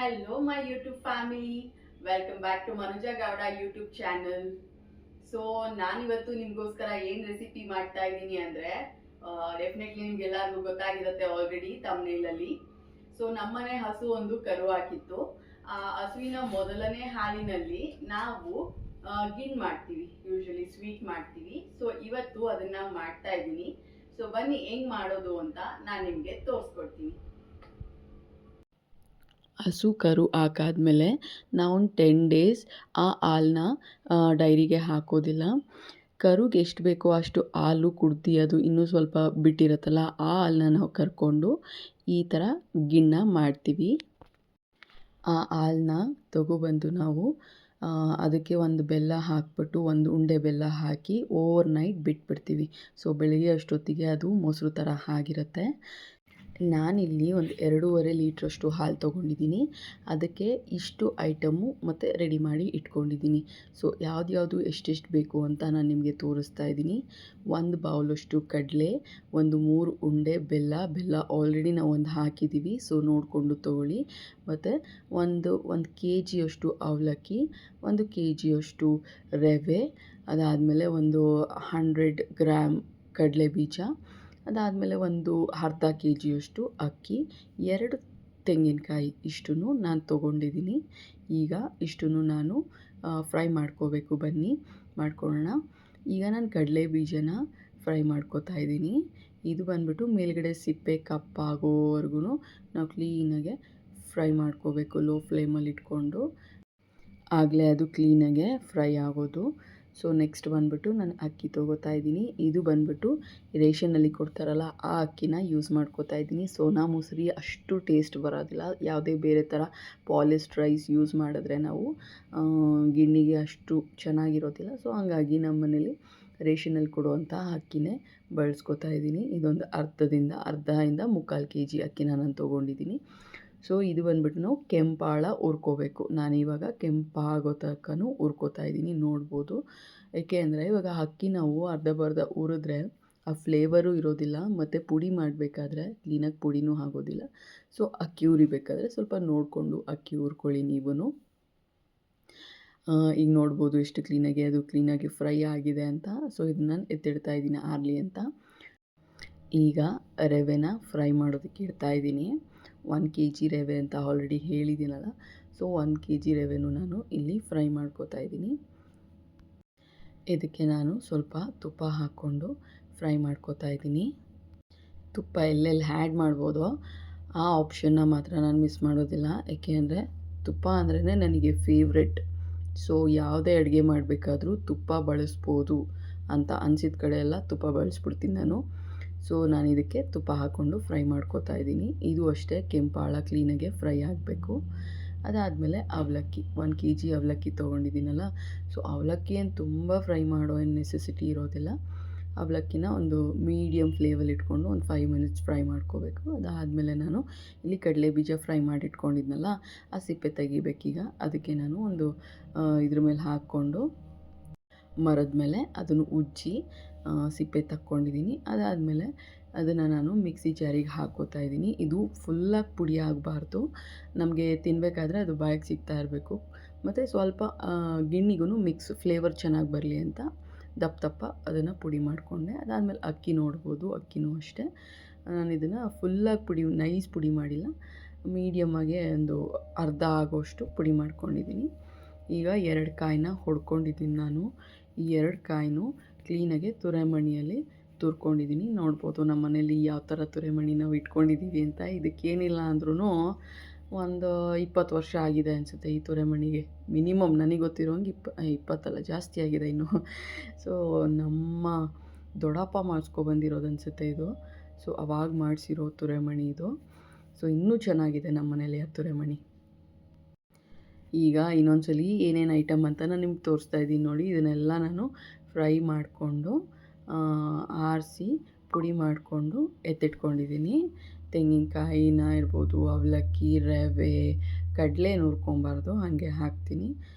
Hello, my YouTube family. Welcome back to Manuja Gowda YouTube channel. So ನಾನಿವತ್ತು ನಿಮಗೋಸ್ಕರ ಏನು recipe ಮಾಡ್ತಾ ಇದ್ದೀನಿ ಅಂದರೆ ಡೆಫಿನೆಟ್ಲಿ ನಿಮ್ಗೆಲ್ಲರಿಗೂ ಗೊತ್ತಾಗಿರುತ್ತೆ ಆಲ್ರೆಡಿ ತಮ್ನೇಲಲ್ಲಿ. ಸೊ ನಮ್ಮನೆ ಹಸು ಒಂದು ಕರು ಹಾಕಿತ್ತು. ಆ ಹಸುವಿನ ಮೊದಲನೇ ಹಾಲಿನಲ್ಲಿ ನಾವು ಗಿಣ್ ಮಾಡ್ತೀವಿ, ಯೂಶಲಿ ಸ್ವೀಟ್ ಮಾಡ್ತೀವಿ. ಸೊ ಇವತ್ತು ಅದನ್ನ ಮಾಡ್ತಾ ಇದ್ದೀನಿ. ಸೊ ಬನ್ನಿ ಹೆಂಗ್ ಮಾಡೋದು ಅಂತ ನಾನು ನಿಮಗೆ ತೋರಿಸ್ಕೊಡ್ತೀನಿ. ಹಸು ಕರು ಹಾಕಾದ್ಮೇಲೆ ನಾವೊಂದು 10 ಡೇಸ್ ಆ ಹಾಲನ್ನ ಡೈರಿಗೆ ಹಾಕೋದಿಲ್ಲ. ಕರುಗೆ ಎಷ್ಟು ಬೇಕೋ ಅಷ್ಟು ಹಾಲು ಕುಡ್ದು ಅದು ಇನ್ನೂ ಸ್ವಲ್ಪ ಬಿಟ್ಟಿರುತ್ತಲ್ಲ, ಆ ಹಾಲನ್ನ ನಾವು ಕರ್ಕೊಂಡು ಈ ಥರ ಗಿಣ್ಣ ಮಾಡ್ತೀವಿ. ಆ ಹಾಲನ್ನ ತಗೊಬಂದು ನಾವು ಅದಕ್ಕೆ ಒಂದು ಬೆಲ್ಲ ಹಾಕ್ಬಿಟ್ಟು, ಒಂದು ಉಂಡೆ ಬೆಲ್ಲ ಹಾಕಿ ಓವರ್ ನೈಟ್ ಬಿಟ್ಬಿಡ್ತೀವಿ. ಸೊ ಬೆಳಗ್ಗೆ ಅಷ್ಟೊತ್ತಿಗೆ ಅದು ಮೊಸರು ಥರ ಆಗಿರುತ್ತೆ. ನಾನಿಲ್ಲಿ ಒಂದು 2.5 ಲೀಟ್ರಷ್ಟು ಹಾಲು ತೊಗೊಂಡಿದ್ದೀನಿ. ಅದಕ್ಕೆ ಇಷ್ಟು ಐಟಮು ಮತ್ತು ರೆಡಿ ಮಾಡಿ ಇಟ್ಕೊಂಡಿದ್ದೀನಿ. ಸೊ ಯಾವ್ದು ಎಷ್ಟೆಷ್ಟು ಬೇಕು ಅಂತ ನಾನು ನಿಮಗೆ ತೋರಿಸ್ತಾ ಇದ್ದೀನಿ. 1 ಬೌಲಷ್ಟು ಕಡಲೆ, ಒಂದು 3 ಉಂಡೆ ಬೆಲ್ಲ ಆಲ್ರೆಡಿ ನಾವು ಒಂದು ಹಾಕಿದ್ದೀವಿ, ಸೊ ನೋಡಿಕೊಂಡು ತೊಗೊಳ್ಳಿ. ಮತ್ತು ಒಂದು ಕೆ ಜಿಯಷ್ಟು ಅವಲಕ್ಕಿ, 1 ಕೆ ಜಿಯಷ್ಟು ರವೆ, ಅದಾದಮೇಲೆ ಒಂದು 100 ಗ್ರಾಮ್ ಕಡಲೆ ಬೀಜ, ಅದಾದಮೇಲೆ ಒಂದು ಅರ್ಧ ಕೆ ಜಿಯಷ್ಟು ಅಕ್ಕಿ, 2 ತೆಂಗಿನಕಾಯಿ, ಇಷ್ಟನ್ನು ನಾನು ತೊಗೊಂಡಿದ್ದೀನಿ. ಈಗ ಇಷ್ಟನ್ನು ನಾನು ಫ್ರೈ ಮಾಡ್ಕೋಬೇಕು. ಬನ್ನಿ ಮಾಡ್ಕೊಳ್ಳೋಣ. ಈಗ ನಾನು ಕಡಲೆ ಬೀಜನ ಫ್ರೈ ಮಾಡ್ಕೋತಾ ಇದ್ದೀನಿ. ಇದು ಬಂದ್ಬಿಟ್ಟು ಮೇಲ್ಗಡೆ ಸಿಪ್ಪೆ ಕಪ್ಪಾಗೋವರೆಗೂ ನಾವು ಕ್ಲೀನಾಗೆ ಫ್ರೈ ಮಾಡ್ಕೋಬೇಕು, ಲೋ ಫ್ಲೇಮಲ್ಲಿ ಇಟ್ಕೊಂಡು. ಆಗಲೇ ಅದು ಕ್ಲೀನಾಗೆ ಫ್ರೈ ಆಗೋದು. ಸೊ ನೆಕ್ಸ್ಟ್ ಬಂದ್ಬಿಟ್ಟು ನಾನು ಅಕ್ಕಿ ತೊಗೋತಾ ಇದ್ದೀನಿ. ಇದು ಬಂದ್ಬಿಟ್ಟು ರೇಷನಲ್ಲಿ ಕೊಡ್ತಾರಲ್ಲ ಆ ಅಕ್ಕಿನ ಯೂಸ್ ಮಾಡ್ಕೋತಾ ಇದ್ದೀನಿ. ಸೋನಾ ಮಸೂರಿ ಅಷ್ಟು ಟೇಸ್ಟ್ ಬರೋದಿಲ್ಲ. ಯಾವುದೇ ಬೇರೆ ಥರ ಪಾಲಿಶ್ಡ್ ರೈಸ್ ಯೂಸ್ ಮಾಡಿದ್ರೆ ನಾವು ಗಿಣ್ಣಿಗೆ ಅಷ್ಟು ಚೆನ್ನಾಗಿರೋದಿಲ್ಲ. ಸೊ ಹಂಗಾಗಿ ನಮ್ಮ ಮನೇಲಿ ರೇಷನಲ್ಲಿ ಕೊಡುವಂಥ ಅಕ್ಕಿನೇ ಬಳಸ್ಕೊತಾ ಇದ್ದೀನಿ. ಇದೊಂದು ಅರ್ಧದಿಂದ 3/4 ಕೆ ಜಿ ಅಕ್ಕಿನ ನಾನು ತೊಗೊಂಡಿದ್ದೀನಿ. ಸೊ ಇದು ಬಂದ್ಬಿಟ್ಟು ನಾವು ಕೆಂಪಾಳ ಹುರ್ಕೋಬೇಕು. ನಾನಿವಾಗ ಕೆಂಪಾಗೋ ತನಕನೂ ಹುರ್ಕೋತಾ ಇದ್ದೀನಿ, ನೋಡ್ಬೋದು. ಏಕೆ ಅಂದರೆ ಇವಾಗ ಅಕ್ಕಿ ನಾವು ಅರ್ಧಬರ್ಧ ಹುರಿದ್ರೆ ಆ ಫ್ಲೇವರು ಇರೋದಿಲ್ಲ, ಮತ್ತು ಪುಡಿ ಮಾಡಬೇಕಾದ್ರೆ ಕ್ಲೀನಾಗಿ ಪುಡಿನೂ ಆಗೋದಿಲ್ಲ. ಸೊ ಅಕ್ಕಿ ಹುರಿಬೇಕಾದ್ರೆ ಸ್ವಲ್ಪ ನೋಡಿಕೊಂಡು ಅಕ್ಕಿ ಹುರ್ಕೊಳ್ಳಿ ನೀವೂ. ಈಗ ನೋಡ್ಬೋದು ಎಷ್ಟು ಕ್ಲೀನಾಗಿ ಫ್ರೈ ಆಗಿದೆ ಅಂತ. ಸೊ ಇದನ್ನ ನಾನು ಎತ್ತಿಡ್ತಾ ಇದ್ದೀನಿ ಆರಲಿ ಅಂತ. ಈಗ ರವೆನ ಫ್ರೈ ಮಾಡೋದಕ್ಕೆ ಇಡ್ತಾ ಇದ್ದೀನಿ. 1 ಕೆ ಜಿ ರವೆ ಅಂತ ಆಲ್ರೆಡಿ ಹೇಳಿದ್ದೀನಲ್ಲ, ಸೊ 1 ಕೆ ಜಿ ರವೆನೂ ನಾನು ಇಲ್ಲಿ ಫ್ರೈ ಮಾಡ್ಕೋತಾ ಇದ್ದೀನಿ. ಇದಕ್ಕೆ ನಾನು ಸ್ವಲ್ಪ ತುಪ್ಪ ಹಾಕ್ಕೊಂಡು ಫ್ರೈ ಮಾಡ್ಕೋತಾ ಇದ್ದೀನಿ. ತುಪ್ಪ ಎಲ್ಲೆಲ್ಲಿ ಆ್ಯಡ್ ಮಾಡ್ಬೋದೋ ಆ ಆಪ್ಷನ್ನ ಮಾತ್ರ ನಾನು ಮಿಸ್ ಮಾಡೋದಿಲ್ಲ. ಏಕೆ ಅಂದರೆ ತುಪ್ಪ ಅಂದ್ರೇ ನನಗೆ ಫೇವ್ರೆಟ್. ಸೊ ಯಾವುದೇ ಅಡುಗೆ ಮಾಡಬೇಕಾದ್ರೂ ತುಪ್ಪ ಬಳಸ್ಬೋದು ಅಂತ ಅನಿಸಿದ ಕಡೆ ಎಲ್ಲ ತುಪ್ಪ ಬಳಸ್ಬಿಡ್ತೀನಿ ನಾನು. ಸೊ ನಾನು ಇದಕ್ಕೆ ತುಪ್ಪ ಹಾಕ್ಕೊಂಡು ಫ್ರೈ ಮಾಡ್ಕೋತಾ ಇದ್ದೀನಿ. ಇದು ಅಷ್ಟೇ ಕೆಂಪಾಳ ಕ್ಲೀನಾಗೆ ಫ್ರೈ ಆಗಬೇಕು. ಅದಾದಮೇಲೆ ಅವಲಕ್ಕಿ, 1 ಕೆ ಜಿ ಅವಲಕ್ಕಿ ತೊಗೊಂಡಿದ್ದೀನಲ್ಲ, ಸೊ ಅವಲಕ್ಕಿ ಏನು ತುಂಬ ಫ್ರೈ ಮಾಡೋ ಏನು ನೆಸೆಸಿಟಿ ಇರೋದಿಲ್ಲ. ಅವಲಕ್ಕಿನ ಒಂದು ಮೀಡಿಯಮ್ ಫ್ಲೇವಲ್ಲಿ ಇಟ್ಕೊಂಡು ಒಂದು 5 ಮಿನಿಟ್ಸ್ ಫ್ರೈ ಮಾಡ್ಕೋಬೇಕು. ಅದಾದಮೇಲೆ ನಾನು ಇಲ್ಲಿ ಕಡಲೆ ಬೀಜ ಫ್ರೈ ಮಾಡಿಟ್ಕೊಂಡಿದ್ನಲ್ಲ, ಆ ಸಿಪ್ಪೆ ತೆಗಿಬೇಕೀಗ. ಅದಕ್ಕೆ ನಾನು ಒಂದು ಇದ್ರ ಮೇಲೆ ಹಾಕ್ಕೊಂಡು ಮರದ ಮೇಲೆ ಅದನ್ನು ಉಜ್ಜಿ ಸಿಪ್ಪೆ ತಕ್ಕೊಂಡಿದ್ದೀನಿ. ಅದಾದಮೇಲೆ ಅದನ್ನು ನಾನು ಮಿಕ್ಸಿ ಜಾರಿಗೆ ಹಾಕ್ಕೋತಾ ಇದ್ದೀನಿ. ಇದು ಫುಲ್ಲಾಗಿ ಪುಡಿ ಆಗಬಾರ್ದು, ನಮಗೆ ತಿನ್ನಬೇಕಾದ್ರೆ ಅದು ಬಾಯಿಗೆ ಸಿಗ್ತಾ ಇರಬೇಕು. ಮತ್ತು ಸ್ವಲ್ಪ ಗಿಣ್ಣಿಗೂ ಮಿಕ್ಸ್ ಫ್ಲೇವರ್ ಚೆನ್ನಾಗಿ ಬರಲಿ ಅಂತ ದಪ್ಪ ಅದನ್ನು ಪುಡಿ ಮಾಡಿಕೊಂಡೆ. ಅದಾದಮೇಲೆ ಅಕ್ಕಿ ನೋಡ್ಬೋದು, ಅಕ್ಕಿನೂ ಅಷ್ಟೇ ನಾನು ಇದನ್ನು ಫುಲ್ಲಾಗಿ ನೈಸ್ ಪುಡಿ ಮಾಡಿಲ್ಲ, ಮೀಡಿಯಮ್ಮಾಗಿ ಒಂದು ಅರ್ಧ ಆಗೋಷ್ಟು ಪುಡಿ ಮಾಡ್ಕೊಂಡಿದ್ದೀನಿ. ಈಗ 2 ಕಾಯಿನ ಹೊಡ್ಕೊಂಡಿದ್ದೀನಿ ನಾನು. ಈ 2 ಕಾಯಿನೂ ಕ್ಲೀನಾಗಿ ತುರೆಮಣಿಯಲ್ಲಿ ತುರ್ಕೊಂಡಿದ್ದೀನಿ. ನೋಡ್ಬೋದು ನಮ್ಮ ಮನೇಲಿ ಯಾವ ಥರ ತುರೆಮಣಿ ನಾವು ಇಟ್ಕೊಂಡಿದ್ದೀವಿ ಅಂತ. ಇದಕ್ಕೇನಿಲ್ಲ ಅಂದ್ರೂ ಒಂದು 20 ವರ್ಷ ಆಗಿದೆ ಅನಿಸುತ್ತೆ ಈ ತುರೆಮಣಿಗೆ. ಮಿನಿಮಮ್ ನನಗೆ ಗೊತ್ತಿರೋಂಗೆ 20 ಜಾಸ್ತಿ ಆಗಿದೆ ಇನ್ನು. ಸೊ ನಮ್ಮ ದೊಡ್ಡಪ್ಪ ಮಾಡಿಸ್ಕೊಬಂದಿರೋದು ಅನಿಸುತ್ತೆ ಇದು. ಸೊ ಅವಾಗ ಮಾಡಿಸಿರೋ ತುರೆಮಣಿ ಇದು. ಸೊ ಇನ್ನೂ ಚೆನ್ನಾಗಿದೆ ನಮ್ಮ ಮನೇಲಿ ಆ ತುರೆಮಣಿ. ಈಗ ಇನ್ನೊಂದ್ಸಲಿ ಏನೇನು ಐಟಮ್ ಅಂತ ನಾನು ನಿಮ್ಗೆ ತೋರಿಸ್ತಾ ಇದ್ದೀನಿ ನೋಡಿ. ಇದನ್ನೆಲ್ಲ ನಾನು ಫ್ರೈ ಮಾಡಿಕೊಂಡು ಆರಿಸಿ ಪುಡಿ ಮಾಡಿಕೊಂಡು ಎತ್ತಿಟ್ಕೊಂಡಿದ್ದೀನಿ. ತೆಂಗಿನಕಾಯಿನ ಇರ್ಬೋದು, ಅವಲಕ್ಕಿ, ರವೆ, ಕಡಲೆ ಹುರ್ಕೊಬಾರ್ದು, ಹಾಗೆ ಹಾಕ್ತೀನಿ.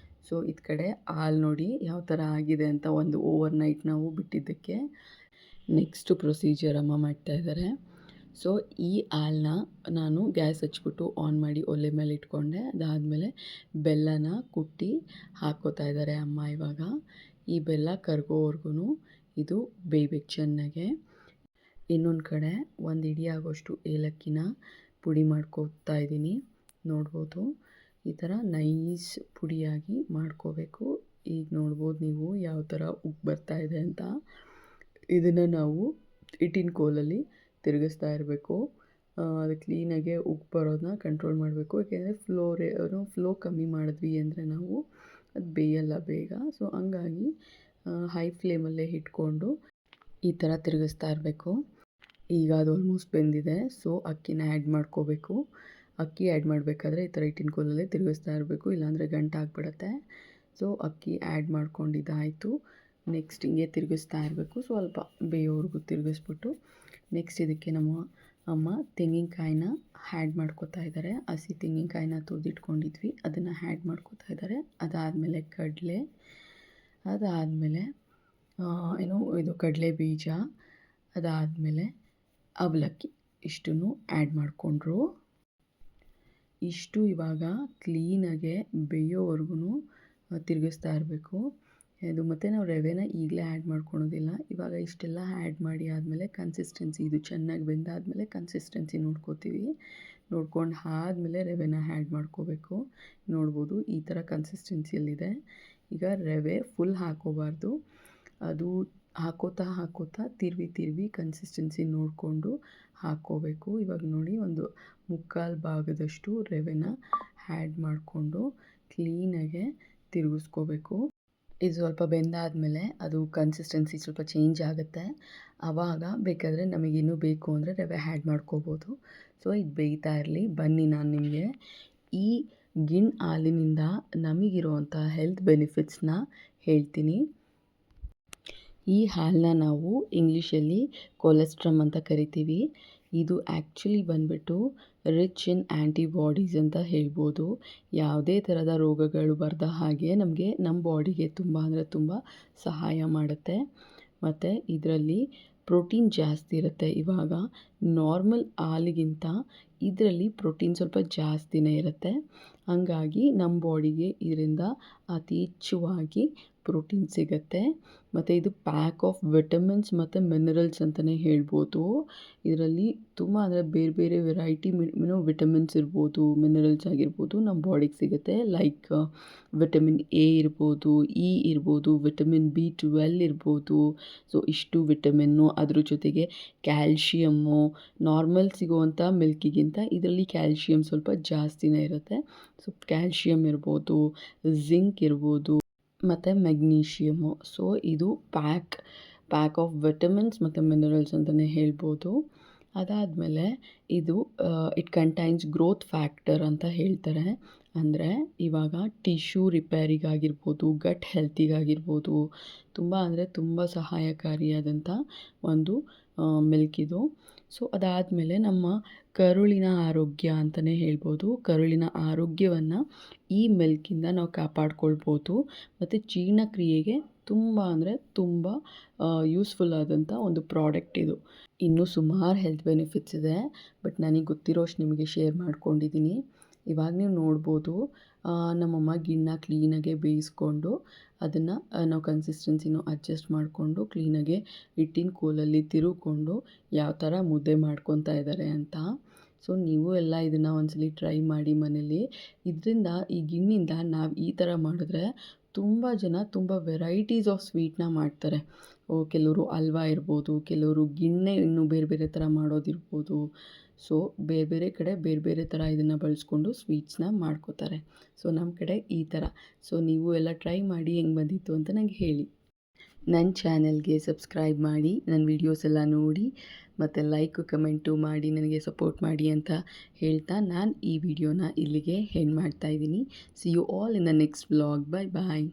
ಸೊ ಇದು ಕಡೆ ಹಾಲು ನೋಡಿ ಯಾವ ಥರ ಆಗಿದೆ ಅಂತ, ಓವರ್ ನೈಟ್ ನಾವು ಬಿಟ್ಟಿದ್ದಕ್ಕೆ. ನೆಕ್ಸ್ಟ್ ಪ್ರೊಸೀಜರ್ ಅಮ್ಮ ಮಾಡ್ತಾಯಿದ್ದಾರೆ. ಸೊ ಈ ಹಾಲನ್ನ ನಾನು ಗ್ಯಾಸ್ ಹಚ್ಬಿಟ್ಟು ಆನ್ ಮಾಡಿ ಒಲೆ ಮೇಲೆ ಇಟ್ಕೊಂಡೆ. ಅದಾದಮೇಲೆ ಬೆಲ್ಲನ ಕುಟ್ಟಿ ಹಾಕ್ಕೋತಾ ಇದ್ದಾರೆ ಅಮ್ಮ ಇವಾಗ. ಈ ಬೆಲ್ಲ ಕರಗೋವರೆಗೂ ಇದು ಬೇಯಬೇಕು ಚೆನ್ನಾಗೆ. ಇನ್ನೊಂದು ಕಡೆ ಒಂದು ಹಿಡಿ ಆಗೋಷ್ಟು ಏಲಕ್ಕಿನ ಪುಡಿ ಮಾಡ್ಕೋತಾ ಇದ್ದೀನಿ. ನೋಡ್ಬೋದು ಈ ಥರ ನೈಸ್ ಪುಡಿಯಾಗಿ ಮಾಡ್ಕೋಬೇಕು. ಈಗ ನೋಡ್ಬೋದು ನೀವು ಯಾವ ಥರ ಉಪ್ಪು ಬರ್ತಾ ಇದೆ ಅಂತ. ಇದನ್ನು ನಾವು ಹಿಟ್ಟಿನ ಕೋಲಲ್ಲಿ ತಿರುಗಿಸ್ತಾ ಇರಬೇಕು. ಅದು ಕ್ಲೀನಾಗೆ ಉಪ್ಪು ಬರೋದನ್ನ ಕಂಟ್ರೋಲ್ ಮಾಡಬೇಕು. ಏಕೆಂದರೆ ಫ್ಲೋ ಕಮ್ಮಿ ಮಾಡಿದ್ವಿ ಅಂದರೆ ನಾವು ಅದು ಬೇಯಲ್ಲ ಬೇಗ. ಸೊ ಹಂಗಾಗಿ ಹೈ ಫ್ಲೇಮಲ್ಲೇ ಇಟ್ಕೊಂಡು ಈ ಥರ ತಿರುಗಿಸ್ತಾ ಇರಬೇಕು. ಈಗ ಅದು ಆಲ್ಮೋಸ್ಟ್ ಬೆಂದಿದೆ. ಸೊ ಅಕ್ಕಿನ ಆ್ಯಡ್ ಮಾಡ್ಕೋಬೇಕು. ಅಕ್ಕಿ ಆ್ಯಡ್ ಮಾಡಬೇಕಾದ್ರೆ ಈ ಥರ ಹಿಟ್ಟಿನ ಕೋಲಲ್ಲೇ ತಿರುಗಿಸ್ತಾ ಇರಬೇಕು, ಇಲ್ಲಾಂದರೆ ಗಂಟಾಗ್ಬಿಡುತ್ತೆ. ಸೊ ಅಕ್ಕಿ ಆ್ಯಡ್ ಮಾಡ್ಕೊಂಡಿದ್ದಾಯಿತು. ನೆಕ್ಸ್ಟ್ ಹಿಂಗೆ ತಿರುಗಿಸ್ತಾ ಇರಬೇಕು, ಸ್ವಲ್ಪ ಬೇಯೋವರೆಗೂ ತಿರುಗಿಸ್ಬಿಟ್ಟು ನೆಕ್ಸ್ಟ್ ಇದಕ್ಕೆ ನಮ್ಮ ಅಮ್ಮ ತೆಂಗಿನಕಾಯಿನ ಆ್ಯಡ್ ಮಾಡ್ಕೋತಾ ಇದ್ದಾರೆ. ಹಸಿ ತೆಂಗಿನಕಾಯಿನ ತುರಿದಿಟ್ಕೊಂಡಿದ್ವಿ, ಅದನ್ನು ಆ್ಯಡ್ ಮಾಡ್ಕೋತಾ ಇದ್ದಾರೆ. ಅದಾದಮೇಲೆ ಕಡಲೆ, ಅದಾದಮೇಲೆ ಇದು ಕಡಲೆ ಬೀಜ, ಅದಾದಮೇಲೆ ಅವಲಕ್ಕಿ ಇಷ್ಟನ್ನು ಆ್ಯಡ್ ಮಾಡಿಕೊಂಡ್ರು. ಇಷ್ಟು ಇವಾಗ ಕ್ಲೀನಾಗೆ ಬೇಯೋವರೆಗೂ ತಿರುಗಿಸ್ತಾ ಇರಬೇಕು. ಇದು ಮತ್ತು ನಾವು ರವೆನ ಈಗಲೇ ಆ್ಯಡ್ ಮಾಡ್ಕೊಳೋದಿಲ್ಲ. ಇವಾಗ ಇಷ್ಟೆಲ್ಲ ಆ್ಯಡ್ ಮಾಡಿ ಆದಮೇಲೆ ಕನ್ಸಿಸ್ಟೆನ್ಸಿ ಇದು ಚೆನ್ನಾಗಿ ಬೆಂದಾದಮೇಲೆ ಕನ್ಸಿಸ್ಟೆನ್ಸಿ ನೋಡ್ಕೋತೀವಿ. ನೋಡ್ಕೊಂಡು ಆದಮೇಲೆ ರವೆನ ಆ್ಯಡ್ ಮಾಡ್ಕೋಬೇಕು. ನೋಡ್ಬೋದು ಈ ಥರ ಕನ್ಸಿಸ್ಟೆನ್ಸಿಯಲ್ಲಿದೆ. ಈಗ ರವೆ ಫುಲ್ ಹಾಕೋಬಾರ್ದು, ಅದು ಹಾಕೋತಾ ತಿರುವಿ ಕನ್ಸಿಸ್ಟೆನ್ಸಿ ನೋಡಿಕೊಂಡು ಹಾಕ್ಕೋಬೇಕು. ಇವಾಗ ನೋಡಿ ಒಂದು ಮುಕ್ಕಾಲು ಭಾಗದಷ್ಟು ರವೆನ ಆ್ಯಡ್ ಮಾಡಿಕೊಂಡು ಕ್ಲೀನಾಗೆ ತಿರುಗಿಸ್ಕೋಬೇಕು. ಇದು ಸ್ವಲ್ಪ ಬೆಂದಾದಮೇಲೆ ಅದು ಕನ್ಸಿಸ್ಟೆನ್ಸಿ ಸ್ವಲ್ಪ ಚೇಂಜ್ ಆಗುತ್ತೆ. ಆವಾಗ ಬೇಕಾದರೆ ನಮಗಿನ್ನೂ ಬೇಕು ಅಂದರೆ ರವೆ ಆ್ಯಡ್ ಮಾಡ್ಕೋಬೋದು. ಸೊ ಇದು ಬೇಯ್ತಾ ಇರಲಿ. ಬನ್ನಿ ನಾನು ನಿಮಗೆ ಈ ಗಿಣ್ಣು ಹಾಲಿನಿಂದ ನಮಗಿರುವಂಥ ಹೆಲ್ತ್ ಬೆನಿಫಿಟ್ಸ್ನ ಹೇಳ್ತೀನಿ. ಈ ಹಾಲನ್ನ ನಾವು ಇಂಗ್ಲೀಷಲ್ಲಿ ಕೊಲೆಸ್ಟ್ರಮ್ ಅಂತ ಕರಿತೀವಿ. ಇದು ಆ್ಯಕ್ಚುಲಿ ಬಂದುಬಿಟ್ಟು ರಿಚ್ ಇನ್ ಆ್ಯಂಟಿಬಾಡೀಸ್ ಅಂತ ಹೇಳ್ಬೋದು. ಯಾವುದೇ ಥರದ ರೋಗಗಳು ಬರದ ಹಾಗೆ ನಮಗೆ ನಮ್ಮ ಬಾಡಿಗೆ ತುಂಬ ಅಂದರೆ ತುಂಬ ಸಹಾಯ ಮಾಡುತ್ತೆ. ಮತ್ತು ಇದರಲ್ಲಿ ಪ್ರೋಟೀನ್ ಜಾಸ್ತಿ ಇರುತ್ತೆ. ಇವಾಗ ನಾರ್ಮಲ್ ಹಾಲಿಗಿಂತ ಇದರಲ್ಲಿ ಪ್ರೋಟೀನ್ ಸ್ವಲ್ಪ ಜಾಸ್ತಿನೇ ಇರುತ್ತೆ. ಹಂಗಾಗಿ ನಮ್ಮ ಬಾಡಿಗೆ ಇದರಿಂದ ಅತಿ ಹೆಚ್ಚುವಾಗಿ ಪ್ರೋಟೀನ್ ಸಿಗುತ್ತೆ. ಮತ್ತು ಇದು ಪ್ಯಾಕ್ ಆಫ್ ವಿಟಮಿನ್ಸ್ ಮತ್ತು ಮಿನರಲ್ಸ್ ಅಂತಲೇ ಹೇಳ್ಬೋದು. ಇದರಲ್ಲಿ ತುಂಬ ಅಂದರೆ ಬೇರೆ ಬೇರೆ ವೆರೈಟಿ ವಿಟಮಿನ್ಸ್ ಇರ್ಬೋದು, ಮಿನರಲ್ಸ್ ಆಗಿರ್ಬೋದು ನಮ್ಮ ಬಾಡಿಗೆ ಸಿಗುತ್ತೆ. ಲೈಕ್ ವಿಟಮಿನ್ ಎ ಇರ್ಬೋದು, ಇ ಇರ್ಬೋದು, ವಿಟಮಿನ್ B12 ಇರ್ಬೋದು. ಸೊ ಇಷ್ಟು ವಿಟಮಿನ್ನು, ಅದ್ರ ಜೊತೆಗೆ ಕ್ಯಾಲ್ಶಿಯಮ್ಮು ನಾರ್ಮಲ್ ಸಿಗುವಂಥ ಮಿಲ್ಕಿಗಿಂತ ಇದರಲ್ಲಿ ಕ್ಯಾಲ್ಶಿಯಮ್ ಸ್ವಲ್ಪ ಜಾಸ್ತಿನೇ ಇರುತ್ತೆ. ಸೊ ಕ್ಯಾಲ್ಶಿಯಮ್ ಇರ್ಬೋದು, ಜಿಂಕ್ ಇರ್ಬೋದು ಮತ್ತು ಮೆಗ್ನೀಷಿಯಮು. ಸೊ ಇದು ಪ್ಯಾಕ್ ಆಫ್ ವಿಟಮಿನ್ಸ್ ಮತ್ತು ಮಿನರಲ್ಸ್ ಅಂತಲೇ ಹೇಳ್ಬೋದು. ಅದಾದಮೇಲೆ ಇದು ಇಟ್ ಕಂಟೈನ್ಸ್ ಗ್ರೋತ್ ಫ್ಯಾಕ್ಟರ್ ಅಂತ ಹೇಳ್ತಾರೆ. ಅಂದರೆ ಇವಾಗ ಟಿಶ್ಯೂ ರಿಪೇರಿಗಾಗಿರ್ಬೋದು, ಗಟ್ ಹೆಲ್ತಿಗಾಗಿರ್ಬೋದು ತುಂಬ ಅಂದರೆ ತುಂಬ ಸಹಾಯಕಾರಿಯಾದಂಥ ಒಂದು ಮಿಲ್ಕ್ ಇದು. ಸೊ ಅದಾದಮೇಲೆ ನಮ್ಮ ಕರುಳಿನ ಆರೋಗ್ಯ ಅಂತಲೇ ಹೇಳ್ಬೋದು. ಕರುಳಿನ ಆರೋಗ್ಯವನ್ನು ಈ ಮಿಲ್ಕಿಂದ ನಾವು ಕಾಪಾಡ್ಕೊಳ್ಬೋದು. ಮತ್ತು ಜೀರ್ಣಕ್ರಿಯೆಗೆ ತುಂಬ ಅಂದರೆ ತುಂಬ ಯೂಸ್ಫುಲ್ ಆದಂಥ ಒಂದು ಪ್ರಾಡಕ್ಟ್ ಇದು. ಇನ್ನೂ ಸುಮಾರು ಹೆಲ್ತ್ ಬೆನಿಫಿಟ್ಸ್ ಇದೆ, ಬಟ್ ನನಗೆ ಗೊತ್ತಿರೋಷ್ಟು ನಿಮಗೆ ಶೇರ್ ಮಾಡ್ಕೊಂಡಿದ್ದೀನಿ. ಇವಾಗ ನೀವು ನೋಡ್ಬೋದು ನಮ್ಮಮ್ಮ ಗಿಣ್ಣ ಕ್ಲೀನಾಗೆ ಬೇಯಿಸ್ಕೊಂಡು ಅದನ್ನು ನಾವು ಕನ್ಸಿಸ್ಟೆನ್ಸಿನೂ ಅಡ್ಜಸ್ಟ್ ಮಾಡಿಕೊಂಡು ಕ್ಲೀನಾಗೆ ಹಿಟ್ಟಿನ ಕೋಲಲ್ಲಿ ತಿರುಗಿಕೊಂಡು ಯಾವ ಥರ ಮುದ್ದೆ ಮಾಡ್ಕೊತಾ ಇದ್ದಾರೆ ಅಂತ. ಸೊ ನೀವು ಎಲ್ಲ ಇದನ್ನು ಒಂದ್ಸಲಿ ಟ್ರೈ ಮಾಡಿ ಮನೇಲಿ. ಇದರಿಂದ ಈ ಗಿಣ್ಣಿಂದ ನಾವು ಈ ಥರ ಮಾಡಿದ್ರೆ ತುಂಬ ಜನ ತುಂಬ ವೆರೈಟೀಸ್ ಆಫ್ ಸ್ವೀಟ್ನ ಮಾಡ್ತಾರೆ. ಕೆಲವರು ಹಲ್ವಾ ಇರ್ಬೋದು, ಕೆಲವರು ಗಿಣ್ಣೆ ಇನ್ನೂ ಬೇರೆ ಬೇರೆ ಥರ ಮಾಡೋದಿರ್ಬೋದು. ಸೊ ಬೇರೆ ಬೇರೆ ಕಡೆ ಬೇರೆ ಬೇರೆ ಥರ ಇದನ್ನು ಬಳಸ್ಕೊಂಡು ಸ್ವೀಟ್ಸ್ನ ಮಾಡ್ಕೋತಾರೆ. ಸೊ ನಮ್ಮ ಕಡೆ ಈ ಥರ. ಸೊ ನೀವು ಎಲ್ಲ ಟ್ರೈ ಮಾಡಿ ಹೆಂಗೆ ಬಂದಿತ್ತು ಅಂತ ನನಗೆ ಹೇಳಿ. ನನ್ನ ಚಾನೆಲ್ಗೆ ಸಬ್ಸ್ಕ್ರೈಬ್ ಮಾಡಿ, ನನ್ನ ವೀಡಿಯೋಸ್ ಎಲ್ಲ ನೋಡಿ ಮತ್ತು ಲೈಕು ಕಮೆಂಟು ಮಾಡಿ ನನಗೆ ಸಪೋರ್ಟ್ ಮಾಡಿ ಅಂತ ಹೇಳ್ತಾ ನಾನು ಈ ವಿಡಿಯೋನ ಇಲ್ಲಿಗೆ ಎಂಡ್ ಮಾಡ್ತಾಯಿದ್ದೀನಿ. See you all in the next vlog. Bye bye.